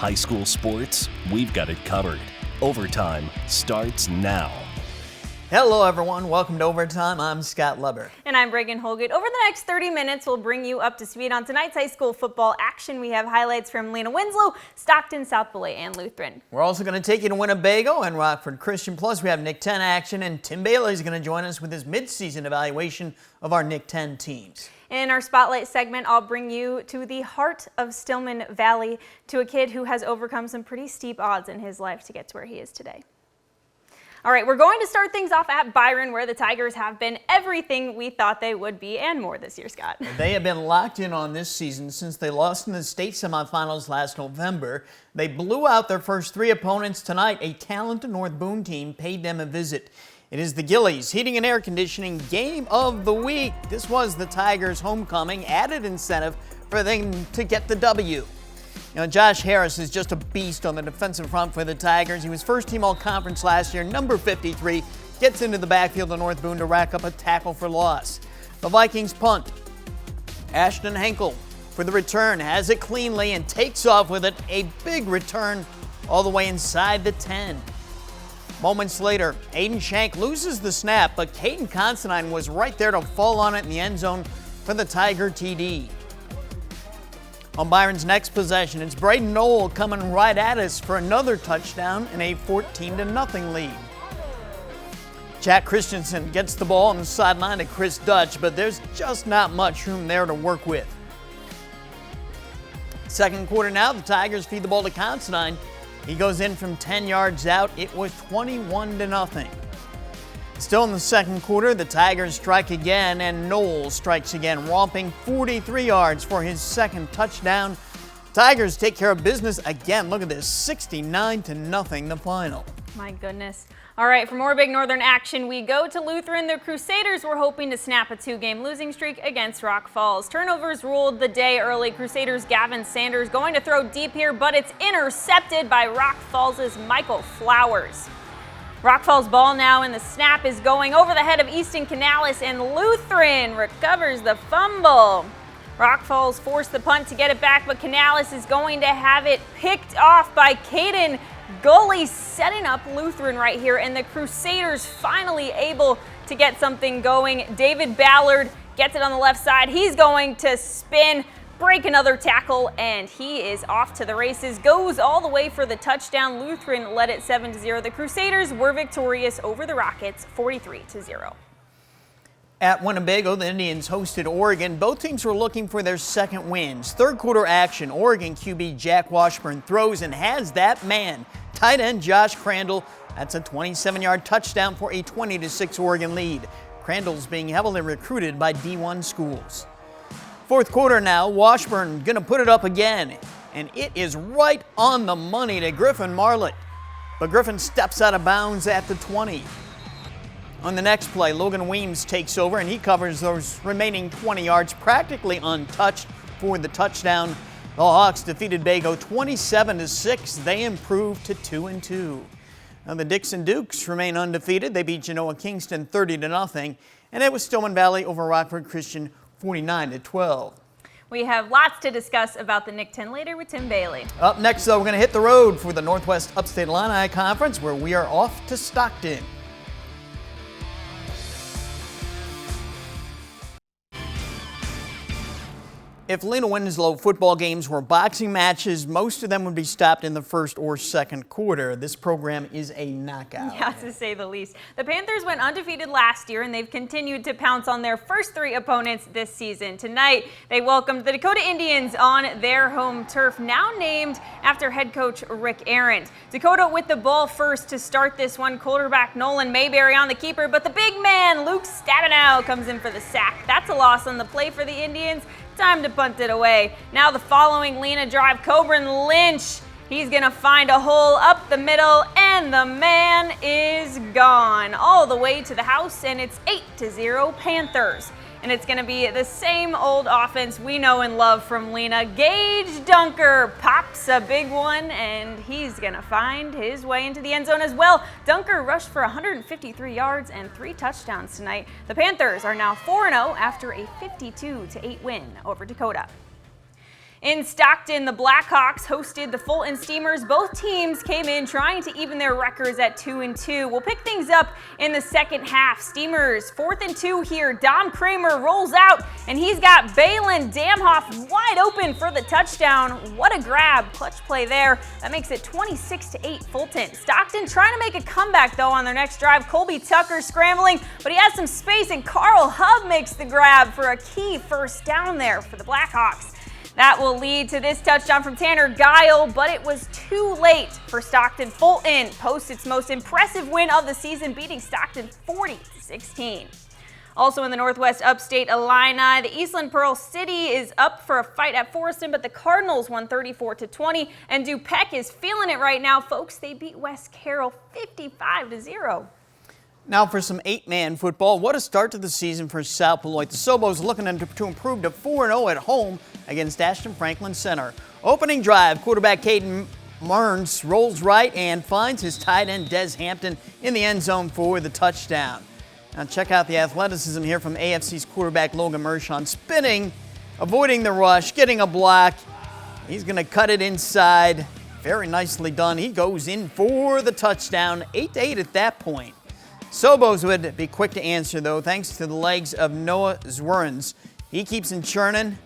High school sports, we've got it covered. Overtime starts now. Hello everyone, welcome to Overtime. I'm Scott Leber. And I'm Regan Holgate. Over the next 30 minutes, we'll bring you up to speed on tonight's high school football action. We have highlights from Lena Winslow, Stockton, South Belay, and Lutheran. We're also going to take you to Winnebago and Rockford Christian. Plus, we have Nick 10 action, and Tim Bailey is going to join us with his mid-season evaluation of our Nick 10 teams. In our Spotlight segment, I'll bring you to the heart of Stillman Valley, to a kid who has overcome some pretty steep odds in his life to get to where he is today. All right, we're going to start things off at Byron, where the Tigers have been everything we thought they would be and more this year, Scott. They have been locked in on this season since they lost in the state semifinals last November. They blew out their first three opponents tonight. A talented North Boone team paid them a visit. It is the Gillies Heating and Air Conditioning Game of the Week. This was the Tigers' homecoming, added incentive for them to get the W. You know, Josh Harris is just a beast on the defensive front for the Tigers. He was first team all-conference last year, number 53, gets into the backfield of North Boone to rack up a tackle for loss. The Vikings punt. Ashton Henkel for the return, has it cleanly and takes off with it. A big return all the way inside the 10. Moments later, Aiden Shank loses the snap, but Caden Considine was right there to fall on it in the end zone for the Tiger TD. On Byron's next possession, it's Braden Knoll coming right at us for another touchdown and a 14-0 lead. Jack Christensen gets the ball on the sideline to Chris Dutch, but there's just not much room there to work with. Second quarter now, the Tigers feed the ball to Considine. He goes in from 10 yards out. It was 21-0. Still in the second quarter, the Tigers strike again, and Knowles strikes again, romping 43 yards for his second touchdown. Tigers take care of business again. Look at this, 69-0 the final. My goodness. All right, for more Big Northern action, we go to Lutheran. The Crusaders were hoping to snap a two-game losing streak against Rock Falls. Turnovers ruled the day early. Crusaders' Gavin Sanders going to throw deep here, but it's intercepted by Rock Falls' Michael Flowers. Rock Falls ball now, and the snap is going over the head of Easton Canales, and Lutheran recovers the fumble. Rock Falls forced the punt to get it back, but Canales is going to have it picked off by Caden Gully, setting up Lutheran right here, and the Crusaders finally able to get something going. David Ballard gets it on the left side. He's going to spin, break another tackle, and he is off to the races. Goes all the way for the touchdown. Lutheran led it 7-0. The Crusaders were victorious over the Rockets 43-0. At Winnebago, the Indians hosted Oregon. Both teams were looking for their second wins. Third quarter action, Oregon QB Jack Washburn throws and has that man, tight end Josh Crandall. That's a 27-yard touchdown for a 20-6 Oregon lead. Crandall's being heavily recruited by D1 schools. Fourth quarter now, Washburn gonna put it up again, and it is right on the money to Griffin Marlett. But Griffin steps out of bounds at the 20. On the next play, Logan Weems takes over, and he covers those remaining 20 yards practically untouched for the touchdown. The Hawks defeated Bago 27-6. They improved to 2-2. Now the Dixon Dukes remain undefeated. They beat Genoa Kingston 30-0, and it was Stillman Valley over Rockford Christian 49-12. We have lots to discuss about the Nick 10 later with Tim Bailey. Up next, though, we're going to hit the road for the Northwest Upstate Illini Conference, where we are off to Stockton. If Lena Winslow football games were boxing matches, most of them would be stopped in the first or second quarter. This program is a knockout. Yeah, to say the least. The Panthers went undefeated last year, and they've continued to pounce on their first three opponents this season. Tonight, they welcomed the Dakota Indians on their home turf, now named after head coach Rick Arendt. Dakota with the ball first to start this one. Quarterback Nolan Mayberry on the keeper, but the big man, Luke Stabenow, comes in for the sack. That's a loss on the play for the Indians. Time to punt it away. Now the following Lena drive, Coburn Lynch. He's going to find a hole up the middle, and the man is gone all the way to the house, and it's 8-0 Panthers. And it's going to be the same old offense we know and love from Lena. Gage Dunker pops a big one, and he's going to find his way into the end zone as well. Dunker rushed for 153 yards and 3 touchdowns tonight. The Panthers are now 4-0 after a 52-8 win over Dakota. In Stockton, the Blackhawks hosted the Fulton Steamers. Both teams came in trying to even their records at 2-2. We'll pick things up in the second half. Steamers 4th and 2 here. Dom Kramer rolls out, and he's got Balin Damhoff wide open for the touchdown. What a grab. Clutch play there. That makes it 26-8 Fulton. Stockton trying to make a comeback, though, on their next drive. Colby Tucker scrambling, but he has some space, and Carl Hub makes the grab for a key first down there for the Blackhawks. That will lead to this touchdown from Tanner Guile, but it was too late for Stockton. Fulton posts its most impressive win of the season, beating Stockton 40-16. Also in the Northwest Upstate Illini, the Eastland Pearl City is up for a fight at Forreston, but the Cardinals won 34-20, and DuPec is feeling it right now, folks. They beat West Carroll 55-0. Now for some 8-man football. What a start to the season for South Beloit. The Sobos looking to improve to 4-0 at home against Ashton Franklin Center. Opening drive, quarterback Caden Mearns rolls right and finds his tight end Des Hampton in the end zone for the touchdown. Now check out the athleticism here from AFC's quarterback Logan Mershon, spinning, avoiding the rush, getting a block. He's going to cut it inside. Very nicely done. He goes in for the touchdown, 8-8 at that point. Sobos would be quick to answer, though, thanks to the legs of Noah Zwirns. He keeps him churning,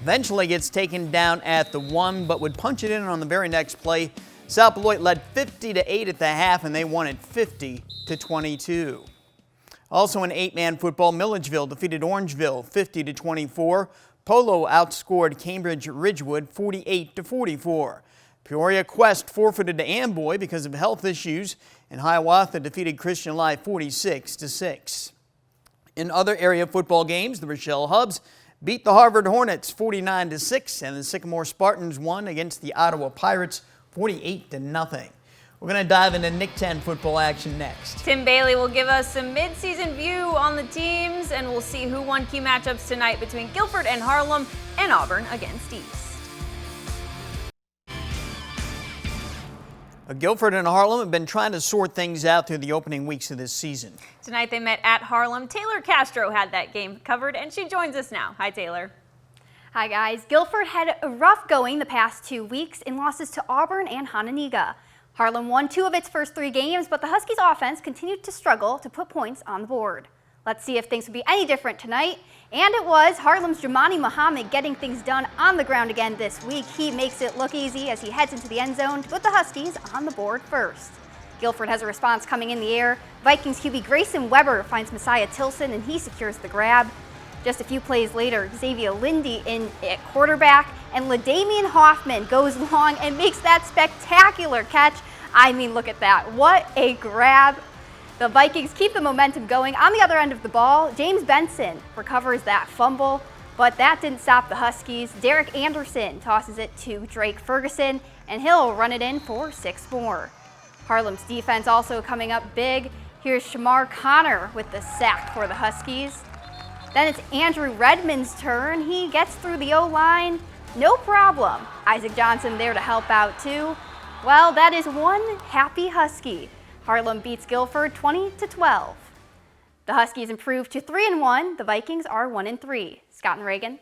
eventually gets taken down at the 1, but would punch it in on the very next play. South Beloit led 50-8 at the half, and they won it 50-22. Also in 8-man football, Milledgeville defeated Orangeville 50-24. Polo outscored Cambridge Ridgewood 48-44. Peoria Quest forfeited to Amboy because of health issues, and Hiawatha defeated Christian Life 46-6. In other area football games, the Rochelle Hubs beat the Harvard Hornets 49-6, and the Sycamore Spartans won against the Ottawa Pirates 48-0. We're going to dive into Nick 10 football action next. Tim Bailey will give us some mid-season view on the teams, and we'll see who won key matchups tonight between Guilford and Harlem and Auburn against East. Guilford and Harlem have been trying to sort things out through the opening weeks of this season. Tonight they met at Harlem. Taylor Castro had that game covered, and she joins us now. Hi, Taylor. Hi, guys. Guilford had a rough going the past 2 weeks in losses to Auburn and Hononegah. Harlem won 2 of its first 3 games, but the Huskies' offense continued to struggle to put points on the board. Let's see if things will be any different tonight. And it was Harlem's Jamani Muhammad getting things done on the ground again this week. He makes it look easy as he heads into the end zone to put the Huskies on the board first. Guilford has a response coming in the air. Vikings QB Grayson Weber finds Messiah Tilson and he secures the grab. Just a few plays later, Xavier Lindy in at quarterback, and LaDamian Hoffman goes long and makes that spectacular catch. I mean, look at that. What a grab. The Vikings keep the momentum going. On the other end of the ball, James Benson recovers that fumble, but that didn't stop the Huskies. Derek Anderson tosses it to Drake Ferguson, and he'll run it in for 6 more. Harlem's defense also coming up big. Here's Shamar Connor with the sack for the Huskies. Then it's Andrew Redmond's turn. He gets through the O-line, no problem. Isaac Johnson there to help out too. Well, that is one happy Husky. Harlem beats Guilford 20-12. The Huskies improved to 3-1. The Vikings are 1-3. Scott and Reagan.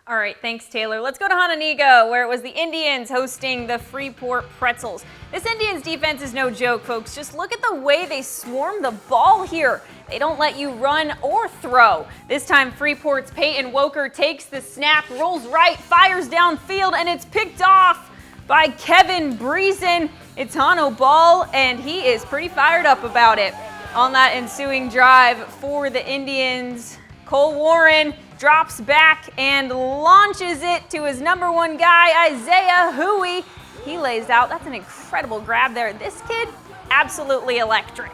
All right, thanks, Taylor. Let's go to Hononegah, where it was the Indians hosting the Freeport Pretzels. This Indians defense is no joke, folks. Just look at the way they swarm the ball here. They don't let you run or throw. This time, Freeport's Peyton Woker takes the snap, rolls right, fires downfield, and it's picked off by Kevin Breezen. It's Hano ball, and he is pretty fired up about it. On that ensuing drive for the Indians, Cole Warren drops back and launches it to his number 1 guy, Isaiah Huey. He lays out. That's an incredible grab there. This kid, absolutely electric.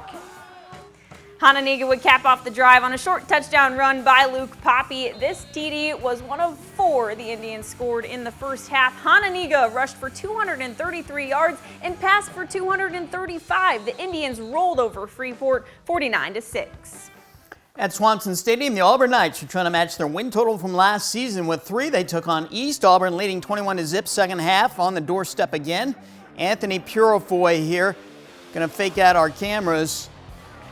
Hononegah would cap off the drive on a short touchdown run by Luke Poppy. This TD was one of 4 the Indians scored in the first half. Hononegah rushed for 233 yards and passed for 235. The Indians rolled over Freeport 49-6. At Swanson Stadium, the Auburn Knights are trying to match their win total from last season with 3. They took on East. Auburn leading 21-0 second half on the doorstep again. Anthony Purifoy here, going to fake out our cameras.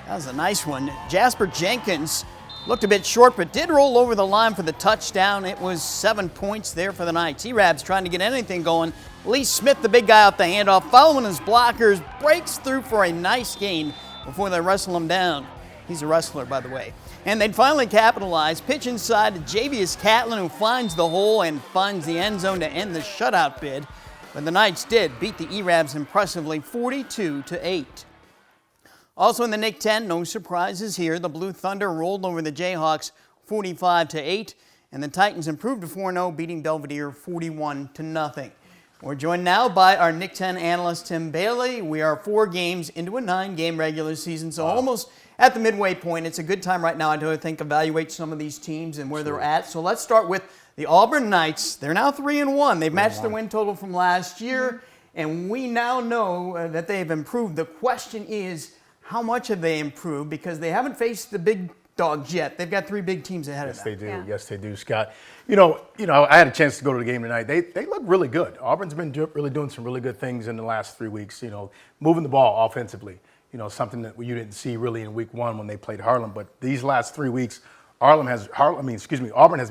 That was a nice one. Jasper Jenkins Looked a bit short, but did roll over the line for the touchdown. It was 7 points there for the Knights. E-Rabs trying to get anything going. Lee Smith, the big guy off the handoff, following his blockers, breaks through for a nice gain before they wrestle him down. He's a wrestler, by the way. And they'd finally capitalize. Pitch inside to Javius Catlin, who finds the hole and finds the end zone to end the shutout bid. But the Knights did beat the E-Rabs impressively 42-8. Also in the Nick 10, no surprises here. The Blue Thunder rolled over the Jayhawks 45-8, and the Titans improved to 4-0, beating Belvedere 41-0. We're joined now by our Nick 10 analyst, Tim Bailey. We are 4 games into a 9-game regular season, so almost at the midway point. It's a good time right now, I think, evaluate some of these teams and where they're at. So let's start with the Auburn Knights. They're now 3-1. They've matched their win total from last year, and we now know that they've improved. The question is, how much have they improved? Because they haven't faced the big dogs yet. They've got 3 big teams ahead of them. Yes, they do. Yeah. Yes, they do, Scott. You know, I had a chance to go to the game tonight. They look really good. Auburn's been really doing some really good things in the last 3 weeks. Moving the ball offensively. Something that you didn't see really in week 1 when they played Harlem. But these last 3 weeks, Auburn has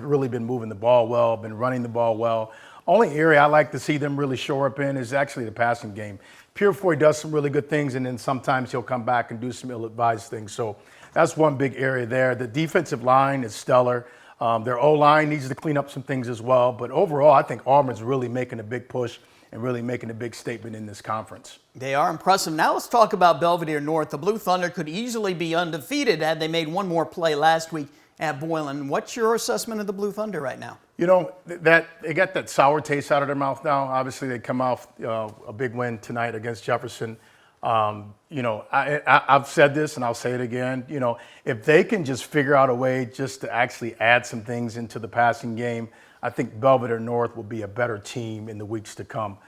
really been moving the ball well, been running the ball well. Only area I like to see them really shore up in is actually the passing game. Purefoy does some really good things, and then sometimes he'll come back and do some ill-advised things. So that's one big area there. The defensive line is stellar. Their O-line needs to clean up some things as well. But overall, I think Auburn's really making a big push and really making a big statement in this conference. They are impressive. Now let's talk about Belvedere North. The Blue Thunder could easily be undefeated had they made one more play last week at Boylan. What's your assessment of the Blue Thunder right now? That they got that sour taste out of their mouth now. Obviously, they come off a big win tonight against Jefferson. I've said this and I'll say it again. If they can just figure out a way just to actually add some things into the passing game, I think Belvedere North will be a better team in the weeks to come.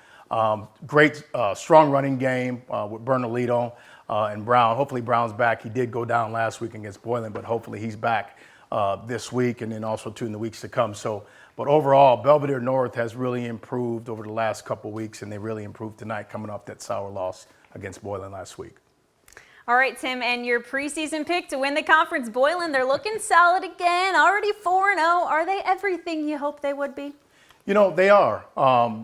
Great, strong running game with Bernalito and Brown. Hopefully Brown's back. He did go down last week against Boylan, but hopefully he's back this week and then also in the weeks to come. But overall, Belvedere North has really improved over the last couple of weeks, and they really improved tonight coming off that sour loss against Boylan last week. All right, Tim, and your preseason pick to win the conference, Boylan, they're looking solid again, already 4-0. Are they everything you hope they would be? They are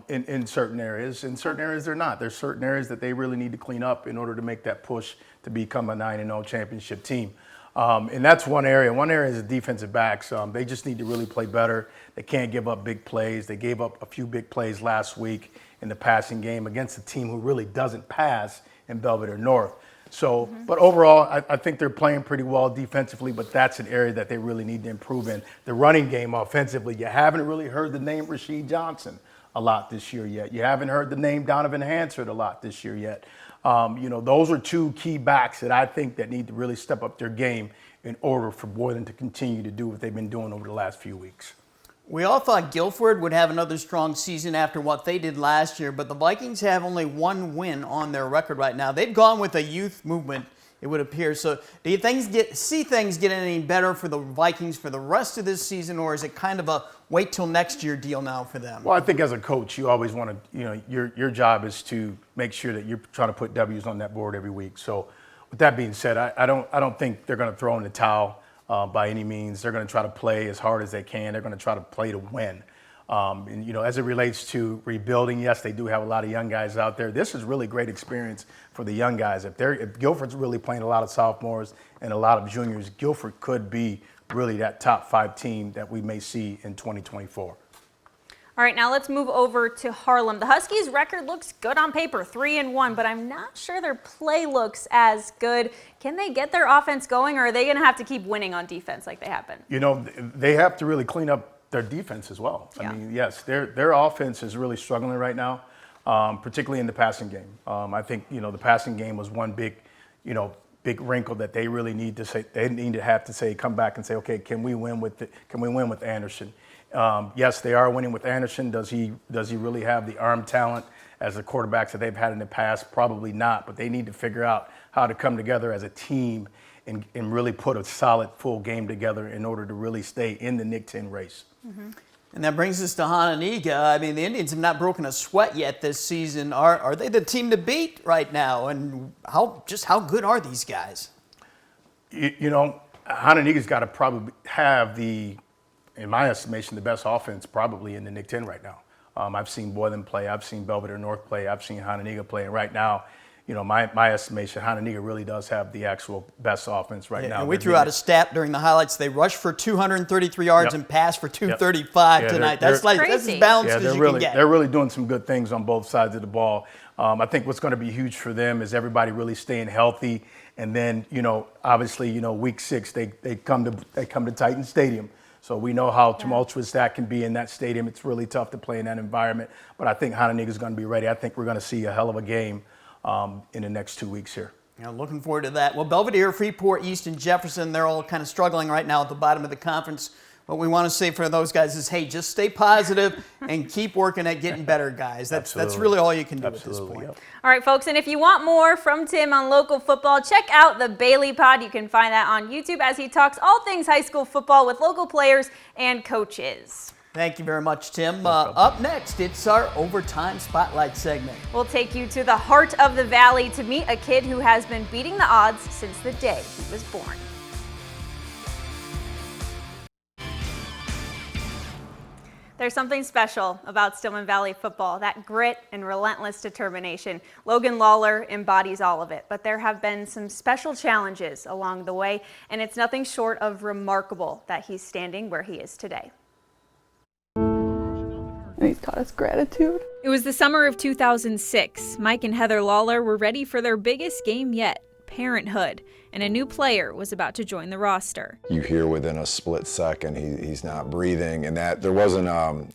in certain areas. In certain areas, they're not. There's certain areas that they really need to clean up in order to make that push to become a 9-0 championship team. And that's one area. One area is the defensive backs. They just need to really play better. They can't give up big plays. They gave up a few big plays last week in the passing game against a team who really doesn't pass in Belvedere North. But overall, I think they're playing pretty well defensively, but that's an area that they really need to improve in. The running game offensively, you haven't really heard the name Rasheed Johnson a lot this year yet. You haven't heard the name Donovan Hansard a lot this year yet. Those are 2 key backs that I think that need to really step up their game in order for Boylan to continue to do what they've been doing over the last few weeks. We all thought Guilford would have another strong season after what they did last year, but the Vikings have only 1 win on their record right now. They've gone with a youth movement, it would appear. So do you see things get any better for the Vikings for the rest of this season, or is it kind of a wait till next year deal now for them? Well, I think as a coach, you always want to, your job is to make sure that you're trying to put W's on that board every week. So with that being said, I don't think they're going to throw in the towel. By any means. They're going to try to play as hard as they can. They're going to try to play to win. As it relates to rebuilding, yes, they do have a lot of young guys out there. This is really great experience for the young guys. If Guilford's really playing a lot of sophomores and a lot of juniors, Guilford could be really that top 5 team that we may see in 2024. All right, now let's move over to Harlem. The Huskies' record looks good on paper, 3-1, but I'm not sure their play looks as good. Can they get their offense going, or are they going to have to keep winning on defense like they have been? They have to really clean up their defense as well. Yeah. I mean, yes, their offense is really struggling right now, particularly in the passing game. I think, the passing game was one big wrinkle that they really need to say. They need to have to say, come back and say, okay, can we win with Anderson? Yes, they are winning with Anderson. Does he really have the arm talent as the quarterbacks that they've had in the past? Probably not, but they need to figure out how to come together as a team and really put a solid full game together in order to really stay in the Nick 10 race. Mm-hmm. And that brings us to Hononegah. I mean, the Indians have not broken a sweat yet this season. Are they the team to beat right now? And how good are these guys? Hananiga's got to probably have in my estimation, the best offense probably in the Nick 10 right now. I've seen Boylan play, I've seen Belvedere North play, I've seen Hananiga play, and right now, my estimation, Hananiga really does have the actual best offense right now. And we threw out a stat during the highlights. They rushed for 233 yards and passed for 235 tonight. That's as balanced as you can get. They're really doing some good things on both sides of the ball. I think what's going to be huge for them is everybody really staying healthy. And then, obviously, week 6, they come to Titan Stadium. So we know how tumultuous that can be in that stadium. It's really tough to play in that environment. But I think Hananiga's going to be ready. I think we're going to see a hell of a game in the next 2 weeks here. Looking forward to that. Well, Belvedere, Freeport, East, and Jefferson, they're all kind of struggling right now at the bottom of the conference. What we want to say for those guys is, hey, just stay positive and keep working at getting better, guys. That's really all you can do at this point. All right, folks, and if you want more from Tim on local football, check out the Bailey Pod. You can find that on YouTube as he talks all things high school football with local players and coaches. Thank you very much, Tim. Up next, it's our Overtime Spotlight segment. We'll take you to the heart of the Valley to meet a kid who has been beating the odds since the day he was born. There's something special about Stillman Valley football, that grit and relentless determination. Logan Lawler embodies all of it, but there have been some special challenges along the way, and it's nothing short of remarkable that he's standing where he is today. And he's taught us gratitude. It was the summer of 2006. Mike and Heather Lawler were ready for their biggest game yet, parenthood, and a new player was about to join the roster. You hear within a split second he's not breathing, and that there wasn't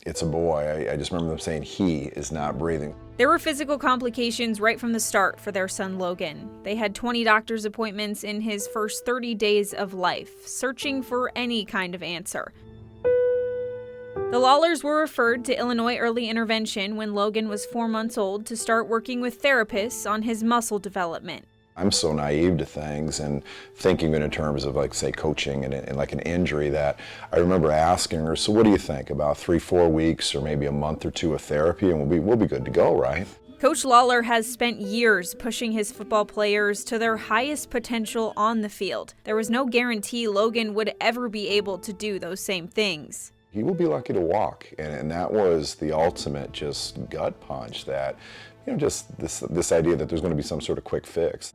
it's a boy. I just remember them saying he is not breathing. There were physical complications right from the start for their son Logan. They had 20 doctor's appointments in his first 30 days of life, searching for any kind of answer. The Lawlers were referred to Illinois Early Intervention when Logan was 4 months old to start working with therapists on his muscle development. I'm so naive to things and thinking in terms of, like, say, coaching and like an injury, that I remember asking her, so what do you think, about 3-4 weeks or maybe a month or two of therapy and we'll be good to go, right? Coach Lawler has spent years pushing his football players to their highest potential on the field. There was no guarantee Logan would ever be able to do those same things. He will be lucky to walk, and that was the ultimate just gut punch, that, just this idea that there's going to be some sort of quick fix.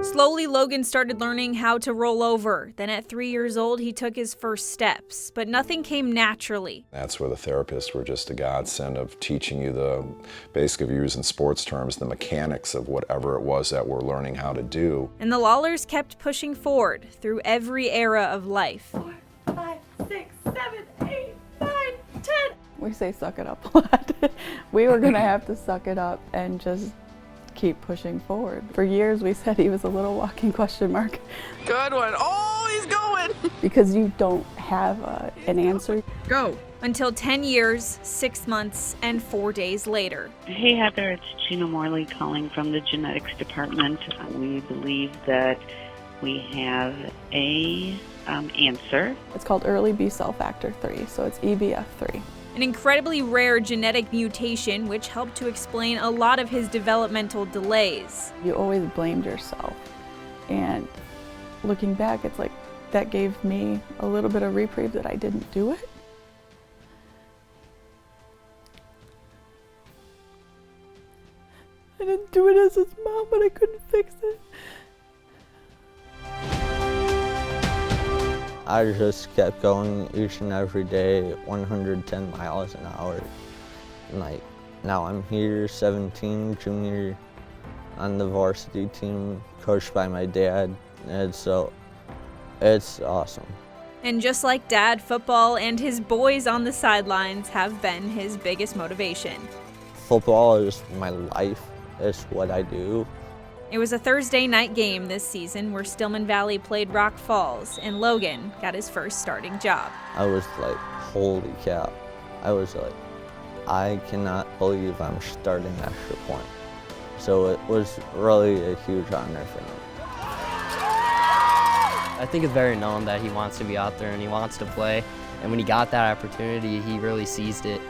Slowly, Logan started learning how to roll over. Then at 3 years old, he took his first steps, but nothing came naturally. That's where the therapists were just a godsend of teaching you basically, if you're using sports terms, the mechanics of whatever it was that we're learning how to do. And the Lawlers kept pushing forward through every era of life. 4, 5, 6, 7, 8, 9, 10. We say suck it up a lot. We were going to have to suck it up and just keep pushing forward. For years we said he was a little walking question mark. Good one. Oh, he's going! Because you don't have an answer. Go. Until 10 years, 6 months, and 4 days later. Hey Heather, it's Gina Morley calling from the genetics department. We believe that we have a answer. It's called early B cell factor 3, so it's EBF3. An incredibly rare genetic mutation which helped to explain a lot of his developmental delays. You always blamed yourself, and looking back, it's like that gave me a little bit of reprieve that I didn't do it. I didn't do it as his mom, but I couldn't fix it. I just kept going each and every day, 110 miles an hour. And now I'm here, 17, junior, on the varsity team, coached by my dad. And so it's awesome. And just like Dad, football and his boys on the sidelines have been his biggest motivation. Football is my life. It's what I do. It was a Thursday night game this season where Stillman Valley played Rock Falls, and Logan got his first starting job. I was like, holy cow. I was like, I cannot believe I'm starting extra point. So it was really a huge honor for me. I think it's very known that he wants to be out there and he wants to play. And when he got that opportunity, he really seized it.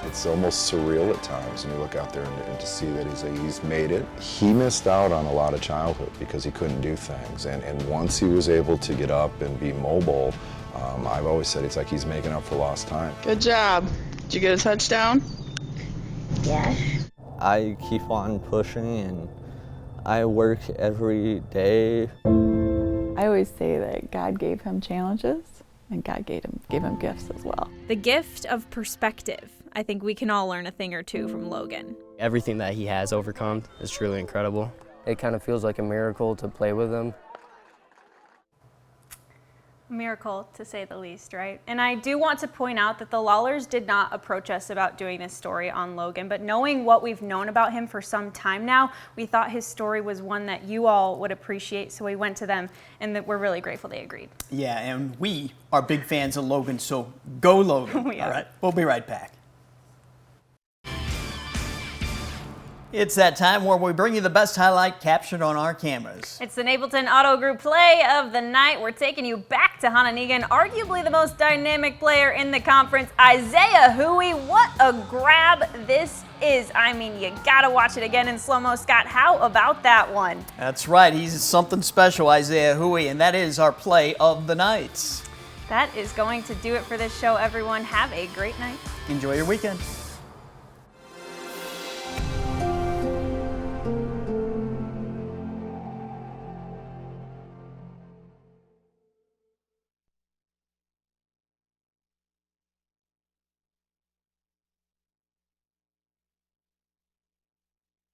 It's almost surreal at times when you look out there and to see that he's made it. He missed out on a lot of childhood because he couldn't do things, and once he was able to get up and be mobile, I've always said it's like he's making up for lost time. Good job. Did you get a touchdown? Yeah. I keep on pushing and I work every day. I always say that God gave him challenges and God gave him gifts as well. The gift of perspective. I think we can all learn a thing or two from Logan. Everything that he has overcome is truly incredible. It kind of feels like a miracle to play with him. Miracle, to say the least, right? And I do want to point out that the Lawlers did not approach us about doing this story on Logan, but knowing what we've known about him for some time now, we thought his story was one that you all would appreciate, so we went to them, and that we're really grateful they agreed. Yeah, and we are big fans of Logan, so go Logan. We are. All right, we'll be right back. It's that time where we bring you the best highlight captured on our cameras. It's the Napleton Auto Group play of the night. We're taking you back to Hononegah, arguably the most dynamic player in the conference, Isaiah Hui. What a grab this is. I mean, you gotta watch it again in slow-mo. Scott, how about that one? That's right, he's something special, Isaiah Hui, and that is our play of the night. That is going to do it for this show, everyone. Have a great night. Enjoy your weekend.